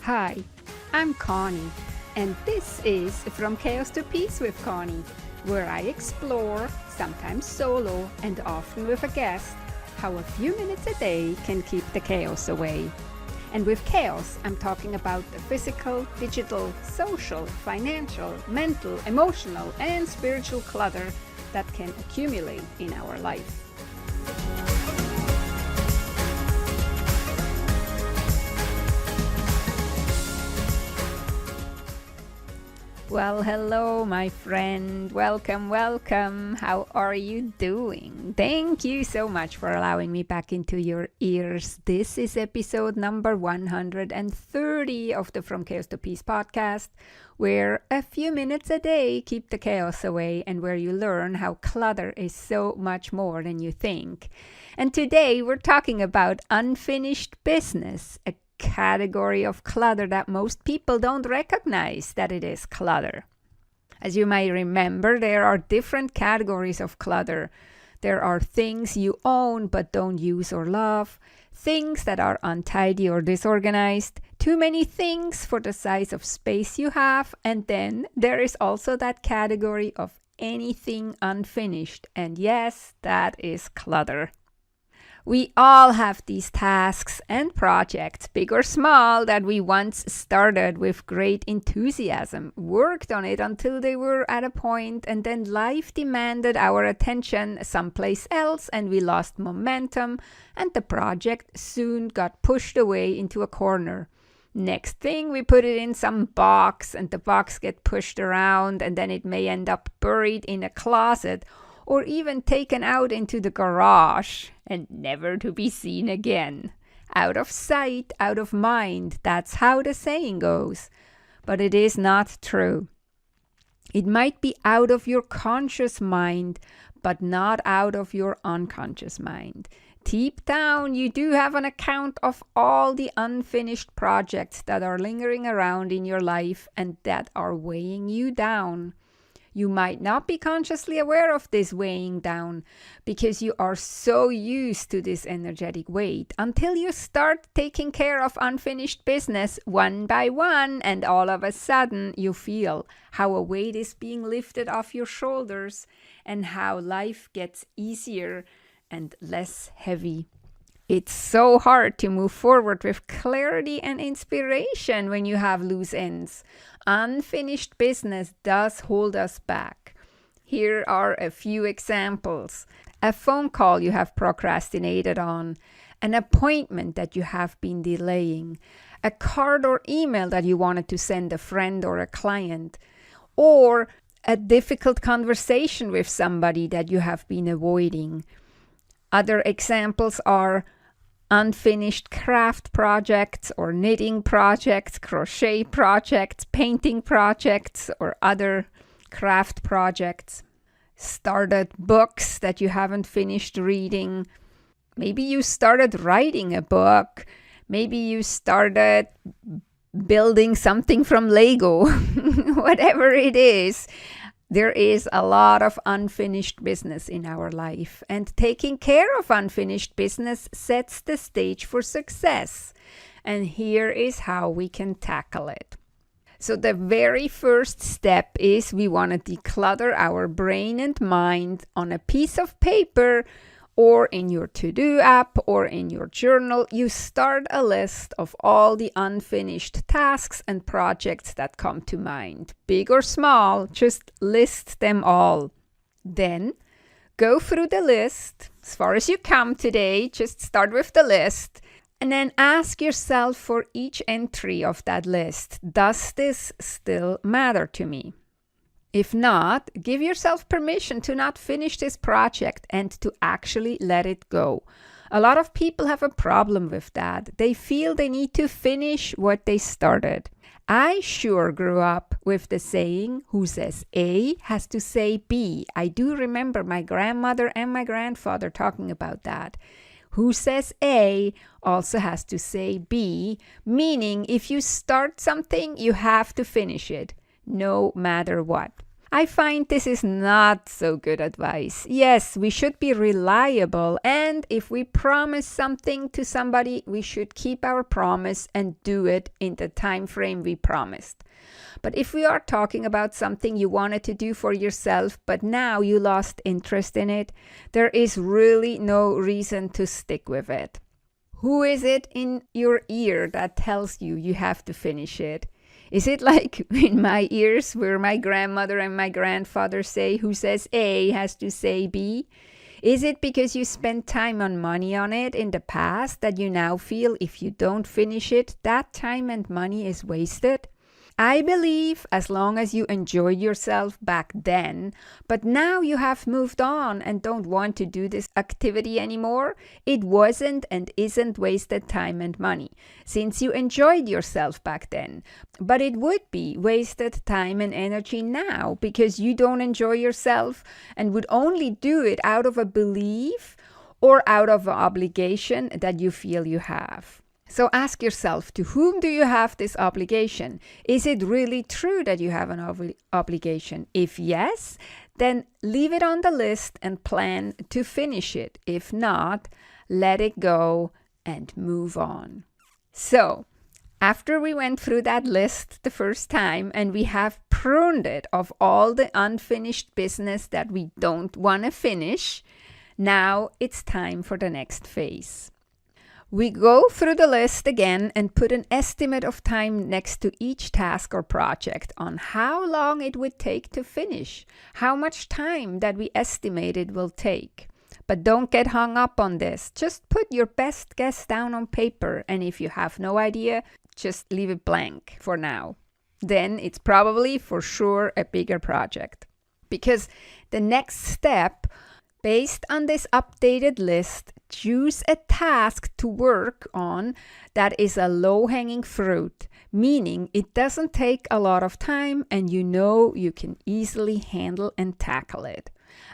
Hi, I'm Conny, and this is From Chaos to Peace with Conny, where I explore, sometimes solo and often with a guest, how a few minutes a day can keep the chaos away. And with chaos, I'm talking about the physical, digital, social, financial, mental, emotional, and spiritual clutter that can accumulate in our life. Well, hello, my friend. Welcome. How are you doing? Thank you so much for allowing me back into your ears. This is episode number 130 of the From Chaos to Peace podcast, where a few minutes a day keep the chaos away and where you learn how clutter is so much more than you think. And today we're talking about unfinished business, a category of clutter that most people don't recognize that it is clutter. As you might remember, there are different categories of clutter. There are things you own but don't use or love, things that are untidy or disorganized, too many things for the size of space you have, and then there is also that category of anything unfinished, and yes, that is clutter. We all have these tasks and projects, big or small, that we once started with great enthusiasm, worked on it until they were at a point, and then life demanded our attention someplace else and we lost momentum, and the project soon got pushed away into a corner. Next thing, we put it in some box and the box get pushed around, and then it may end up buried in a closet or even taken out into the garage and never to be seen again. Out of sight, out of mind, that's how the saying goes. But it is not true. It might be out of your conscious mind, but not out of your unconscious mind. Deep down, you do have an account of all the unfinished projects that are lingering around in your life and that are weighing you down. You might not be consciously aware of this weighing down because you are so used to this energetic weight until you start taking care of unfinished business one by one, and all of a sudden you feel how a weight is being lifted off your shoulders and how life gets easier and less heavy. It's so hard to move forward with clarity and inspiration when you have loose ends. Unfinished business does hold us back. Here are a few examples. A phone call you have procrastinated on, an appointment that you have been delaying, a card or email that you wanted to send a friend or a client, or a difficult conversation with somebody that you have been avoiding. Other examples are unfinished craft projects or knitting projects, crochet projects, painting projects, or other craft projects. Started books that you haven't finished reading. Maybe you started writing a book. Maybe you started building something from Lego. Whatever it is. There is a lot of unfinished business in our life, and taking care of unfinished business sets the stage for success. And here is how we can tackle it. So the very first step is we want to declutter our brain and mind on a piece of paper or in your to-do app or in your journal. You start a list of all the unfinished tasks and projects that come to mind. Big or small, just list them all. Then go through the list as far as you come today. Just start with the list. And then ask yourself for each entry of that list, does this still matter to me? If not, give yourself permission to not finish this project and to actually let it go. A lot of people have a problem with that. They feel they need to finish what they started. I sure grew up with the saying, who says A has to say B. I do remember my grandmother and my grandfather talking about that. Who says A also has to say B, meaning if you start something, you have to finish it, no matter what. I find this is not so good advice. Yes, we should be reliable, and if we promise something to somebody, we should keep our promise and do it in the time frame we promised. But if we are talking about something you wanted to do for yourself, but now you lost interest in it, there is really no reason to stick with it. Who is it in your ear that tells you you have to finish it? Is it like in my ears where my grandmother and my grandfather say, who says A has to say B? Is it because you spent time and money on it in the past that you now feel if you don't finish it, that time and money is wasted? I believe as long as you enjoyed yourself back then, but now you have moved on and don't want to do this activity anymore, it wasn't and isn't wasted time and money, since you enjoyed yourself back then. But it would be wasted time and energy now because you don't enjoy yourself and would only do it out of a belief or out of an obligation that you feel you have. So ask yourself, to whom do you have this obligation? Is it really true that you have an obligation? If yes, then leave it on the list and plan to finish it. If not, let it go and move on. So, after we went through that list the first time and we have pruned it of all the unfinished business that we don't want to finish, now it's time for the next phase. We go through the list again and put an estimate of time next to each task or project on how long it would take to finish, how much time that we estimate it will take. But don't get hung up on this. Just put your best guess down on paper, and if you have no idea, just leave it blank for now. Then it's probably for sure a bigger project. Because the next step, based on this updated list, choose a task to work on that is a low-hanging fruit, meaning it doesn't take a lot of time and you know you can easily handle and tackle it.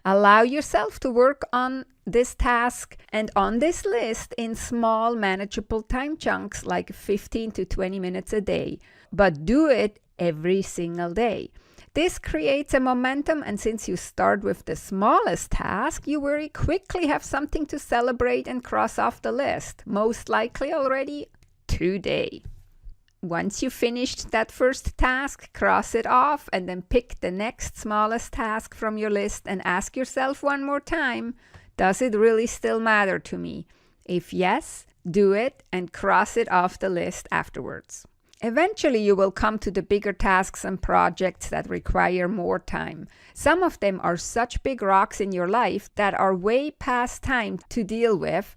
Allow yourself to work on this task and on this list in small, manageable time chunks like 15 to 20 minutes a day, but do it every single day. This creates a momentum, and since you start with the smallest task, you very quickly have something to celebrate and cross off the list, most likely already today. Once you finished that first task, cross it off and then pick the next smallest task from your list and ask yourself one more time, does it really still matter to me? If yes, do it and cross it off the list afterwards. Eventually, you will come to the bigger tasks and projects that require more time. Some of them are such big rocks in your life that are way past time to deal with,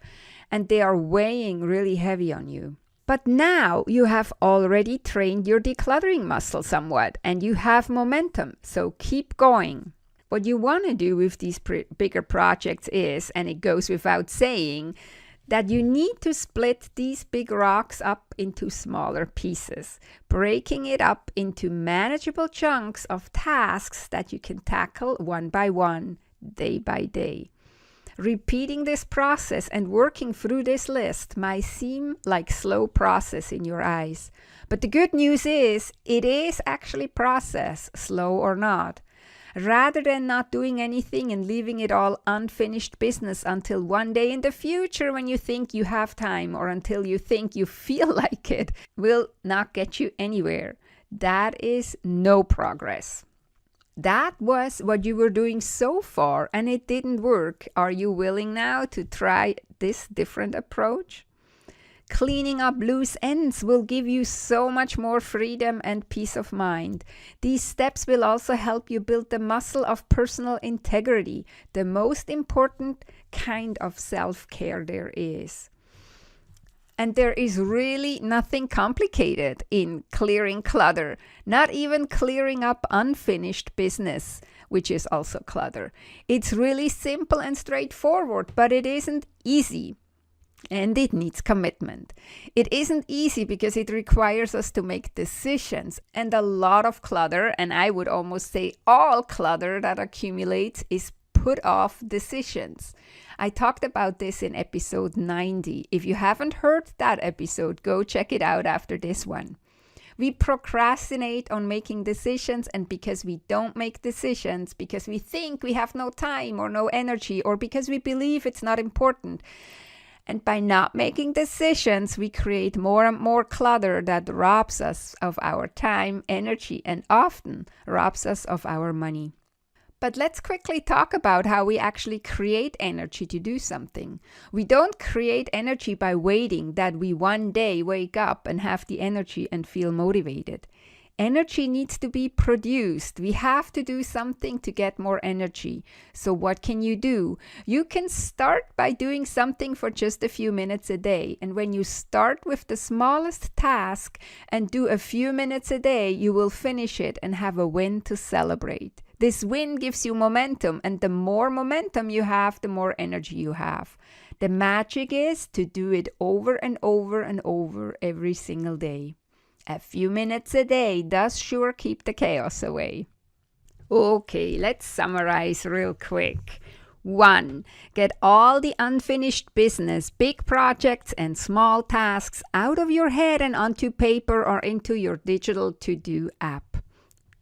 and they are weighing really heavy on you. But now you have already trained your decluttering muscle somewhat, and you have momentum, so keep going. What you want to do with these bigger projects is, and it goes without saying, that you need to split these big rocks up into smaller pieces, breaking it up into manageable chunks of tasks that you can tackle one by one, day by day. Repeating this process and working through this list might seem like slow process in your eyes, but the good news is it is actually process, slow or not. Rather than not doing anything and leaving it all unfinished business until one day in the future when you think you have time or until you think you feel like it, will not get you anywhere. That is no progress. That was what you were doing so far and it didn't work. Are you willing now to try this different approach? Cleaning up loose ends will give you so much more freedom and peace of mind. These steps will also help you build the muscle of personal integrity, the most important kind of self-care there is. And there is really nothing complicated in clearing clutter, not even clearing up unfinished business, which is also clutter. It's really simple and straightforward, but it isn't easy. And it needs commitment. It isn't easy because it requires us to make decisions, and a lot of clutter, and I would almost say all clutter that accumulates is put off decisions. I talked about this in episode 90. If you haven't heard that episode, go check it out after this one. We procrastinate on making decisions, and because we don't make decisions, because we think we have no time or no energy, or because we believe it's not important. And by not making decisions, we create more and more clutter that robs us of our time, energy, and often robs us of our money. But let's quickly talk about how we actually create energy to do something. We don't create energy by waiting that we one day wake up and have the energy and feel motivated. Energy needs to be produced. We have to do something to get more energy. So what can you do? You can start by doing something for just a few minutes a day. And when you start with the smallest task and do a few minutes a day, you will finish it and have a win to celebrate. This win gives you momentum, and the more momentum you have, the more energy you have. The magic is to do it over and over and over every single day. A few minutes a day does sure keep the chaos away. Okay, let's summarize real quick. 1. Get all the unfinished business, big projects and small tasks out of your head and onto paper or into your digital to-do app.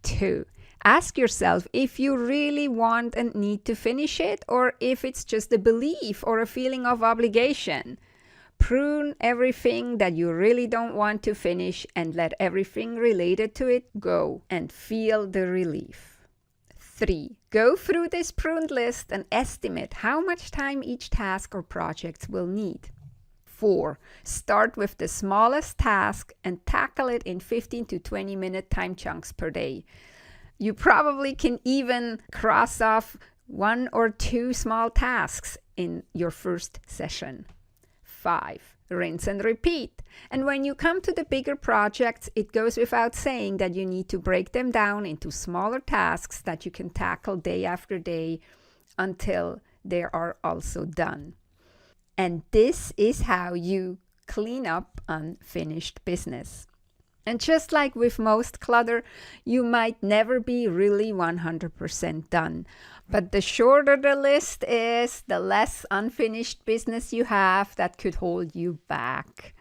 2. Ask yourself if you really want and need to finish it, or if it's just a belief or a feeling of obligation. Prune everything that you really don't want to finish and let everything related to it go and feel the relief. 3. Go through this pruned list and estimate how much time each task or project will need. 4. Start with the smallest task and tackle it in 15 to 20 minute time chunks per day. You probably can even cross off 1 or 2 small tasks in your first session. 5. Rinse and repeat. And when you come to the bigger projects, it goes without saying that you need to break them down into smaller tasks that you can tackle day after day until they are also done. And this is how you clean up unfinished business. And just like with most clutter, you might never be really 100% done. But the shorter the list is, the less unfinished business you have that could hold you back.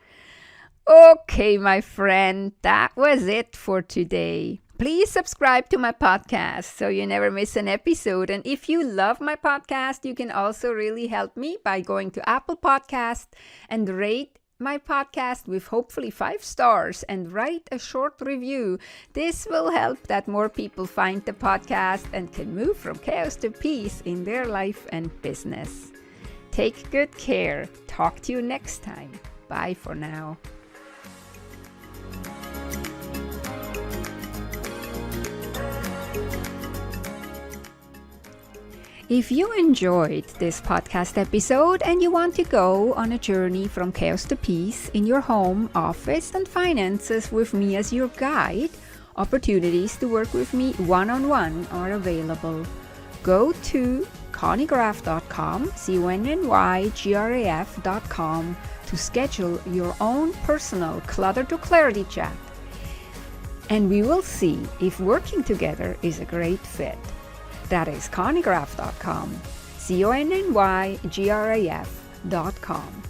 Okay, my friend, that was it for today. Please subscribe to my podcast so you never miss an episode. And if you love my podcast, you can also really help me by going to Apple Podcast and rate my podcast with hopefully 5 stars and write a short review. This will help that more people find the podcast and can move from chaos to peace in their life and business. Take good care. Talk to you next time. Bye for now. If you enjoyed this podcast episode and you want to go on a journey from chaos to peace in your home, office, and finances with me as your guide, opportunities to work with me one-on-one are available. Go to connygraf.com, CONNYGRAF.com to schedule your own personal Clutter to Clarity chat. And we will see if working together is a great fit. That is connygraf.com, CONNYGRAF.com.